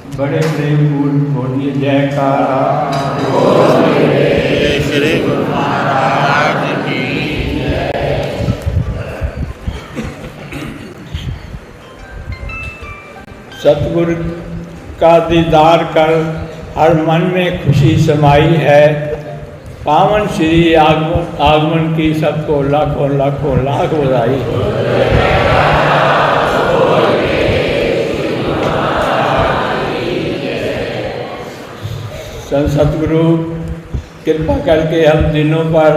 बड़े प्रेम पूर्ण बोलिए जयकारा। श्री गुरु महाराज की सतगुरु का दीदार कर हर मन में खुशी समाई है। पावन श्री आगमन की सबको लाखों लाखों लाख बधाई। संत सतगुरु कृपा करके हम दिनों पर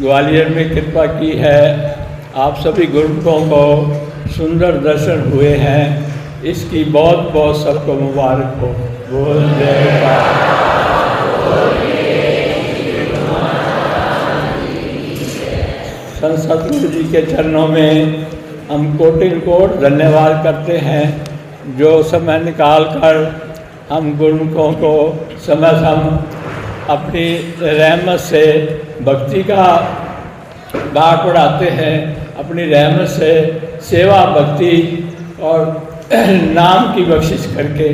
ग्वालियर में कृपा की है। आप सभी गुरुओं को सुंदर दर्शन हुए हैं, इसकी बहुत बहुत सबको मुबारक हो। बोल जयकारा। संत सतगुरु जी के चरणों में हम कोटिन कोट धन्यवाद करते हैं, जो समय निकाल कर हम गुरुमुखों को समय समय अपनी रहमत से भक्ति का बाग बढ़ाते हैं, अपनी रहमत से सेवा भक्ति और नाम की बख्शिश करके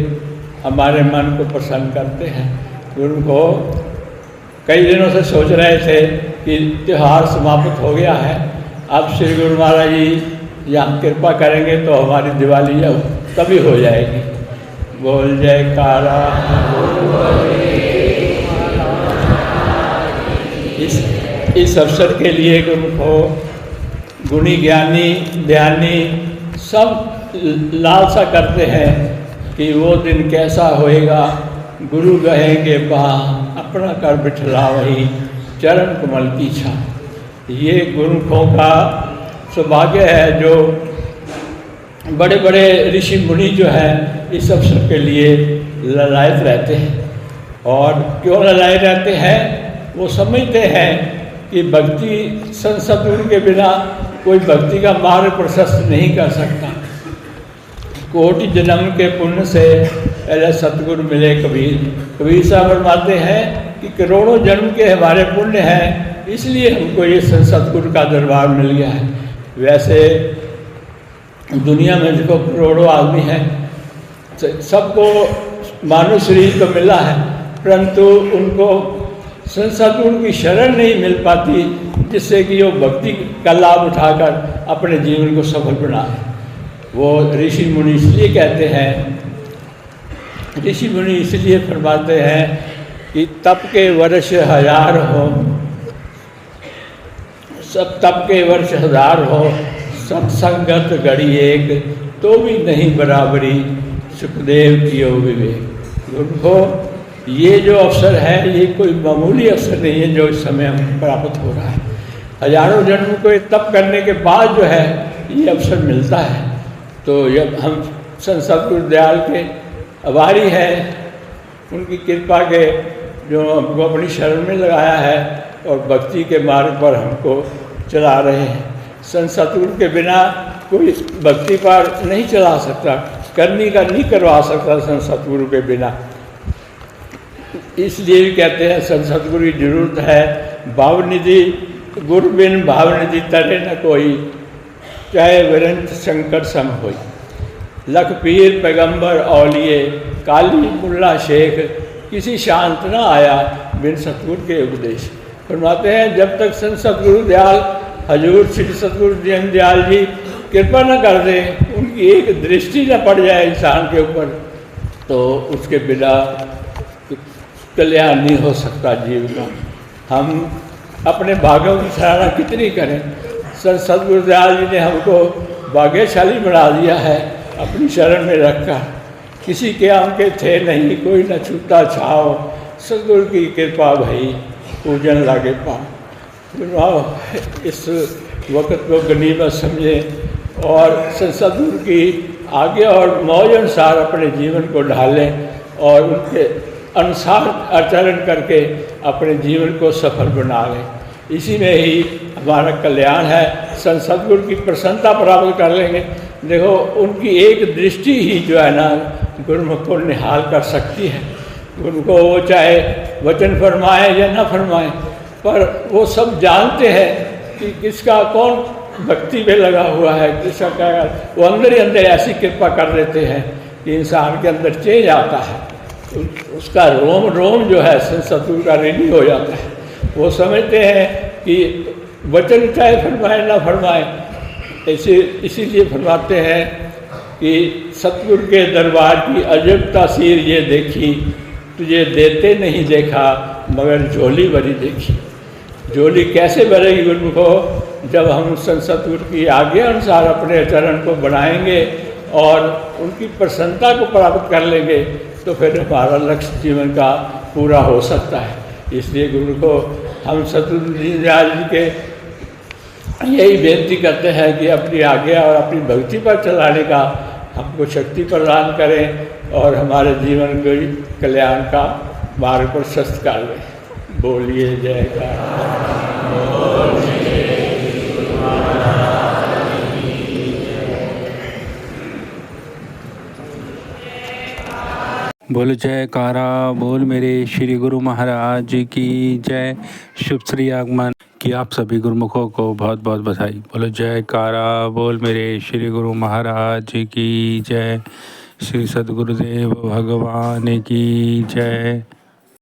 हमारे मन को प्रसन्न करते हैं। गुरु को कई दिनों से सोच रहे थे कि त्यौहार समाप्त हो गया है, अब श्री गुरु महाराज जी यहाँ कृपा करेंगे तो हमारी दिवाली तभी हो जाएगी। बोल जयकारा। इस अवसर के लिए गुरु को गुणी ज्ञानी ध्यानी सब लालसा करते हैं कि वो दिन कैसा होएगा। गुरु कहेंगे बा अपना कर बिठला वही चरण कमल की छा। ये गुरुमुखों का सौभाग्य है, जो बड़े बड़े ऋषि मुनि जो हैं इस अवसर के लिए ललायत रहते हैं। और क्यों ललायत रहते हैं? वो समझते हैं कि भक्ति संत सतगुरु के बिना कोई भक्ति का मार्ग प्रशस्त नहीं कर सकता। कोटि जन्म के पुण्य से पहले सतगुरु मिले कबीर। कबीर साहब फरमाते हैं कि करोड़ों जन्म के हमारे पुण्य हैं, इसलिए हमको ये संत सतगुरु का दरबार मिल गया है। वैसे दुनिया में देखो करोड़ों आदमी हैं, सबको मानव शरीर तो मिला है, परंतु उनको संत सतगुरु की शरण नहीं मिल पाती, जिससे कि वो भक्ति का लाभ उठाकर अपने जीवन को सफल बनाए। वो ऋषि मुनि इसलिए कहते हैं, ऋषि मुनि इसलिए फरमाते हैं कि तप के वर्ष हजार हो, सब तप के वर्ष हजार हो, सत्संगत घड़ी एक तो भी नहीं बराबरी, सुखदेव कियो विवेक। उनको ये जो अवसर है ये कोई मामूली अवसर नहीं है जो इस समय हमें प्राप्त हो रहा है। हजारों जन्म को तप करने के बाद जो है ये अवसर मिलता है। तो जब हम संत सतगुरु दयाल के आभारी हैं, उनकी कृपा के जो हमको अपनी शरण में लगाया है और भक्ति के मार्ग पर हमको चला रहे हैं। संत सतगुरु के बिना कोई भक्ति पार नहीं चला सकता, करनी का नहीं करवा सकता संत सतगुरु के बिना। इसलिए भी कहते हैं संत सतगुरु की जरूरत है। भावनिधि गुरु बिन भावनिधि तरे न कोई, चाहे विरंत शंकर सम होई। लख पीर पैगंबर औलिए काली मुल्ला शेख, किसी शांत न आया बिन सतगुरु के उपदेश। फरमाते हैं जब तक संत सतगुरु दयाल हजूर श्री सतगुरु दयाल जी कृपा न कर दे, उनकी एक दृष्टि न पड़ जाए इंसान के ऊपर, तो उसके बिना कल्याण नहीं हो सकता जीव का। हम अपने भाग्यों की सराहना कितनी करें। संत सतगुरु दयाल जी ने हमको भाग्यशाली बना दिया है, अपनी शरण में रखकर। किसी के आंके थे नहीं, कोई न छूटा छाओ, सतगुरु की कृपा भई पूजन लागे पाओ। इस वक्त को गनीमत समझें और संत सतगुरु की आज्ञा और मौज अनुसार अपने जीवन को ढालें और उनके अनुसार आचरण करके अपने जीवन को सफल बना लें। इसी में ही हमारा कल्याण है। संत सतगुरु की प्रसन्नता प्राप्त कर लेंगे। देखो उनकी एक दृष्टि ही जो है ना गुरुमुख को निहाल कर सकती है। उनको वो चाहे वचन फरमाए या ना फरमाए, पर वो सब जानते हैं कि किसका कौन भक्ति में लगा हुआ है, किसका क्या। वो अंदर ही अंदर ऐसी कृपा कर देते हैं कि इंसान के अंदर चेंज आता है, उसका रोम रोम जो है सतगुरु का रेडी हो जाता है। वो समझते हैं कि वचन चाहे फरमाए ना फरमाए, इसीलिए फरमाते हैं कि सतगुरु के दरबार की अजब तासीर ये देखी, तुझे देते नहीं देखा मगर झोली भरी देखी। झोली कैसे भरेगी गुरु को? जब हम सतगुरु की आज्ञा अनुसार अपने चरण को बढ़ाएंगे और उनकी प्रसन्नता को प्राप्त कर लेंगे, तो फिर हमारा लक्ष्य जीवन का पूरा हो सकता है। इसलिए गुरु को हम सतगुरु जी महाराज जी के यही बेनती करते हैं कि अपनी आज्ञा और अपनी भक्ति पर चलाने का हमको शक्ति प्रदान करें और हमारे जीवन के कल्याण का मार्ग प्रशस्त कर लें। बोलिए जयकार। बोल जयकारा बोल मेरे श्री गुरु महाराज की जय। शुभ श्री आगमन की आप सभी गुरुमुखों को बहुत बहुत बधाई। बोलो जयकारा बोल मेरे श्री गुरु महाराज की जय। श्री सद्गुरुदेव भगवान की जय।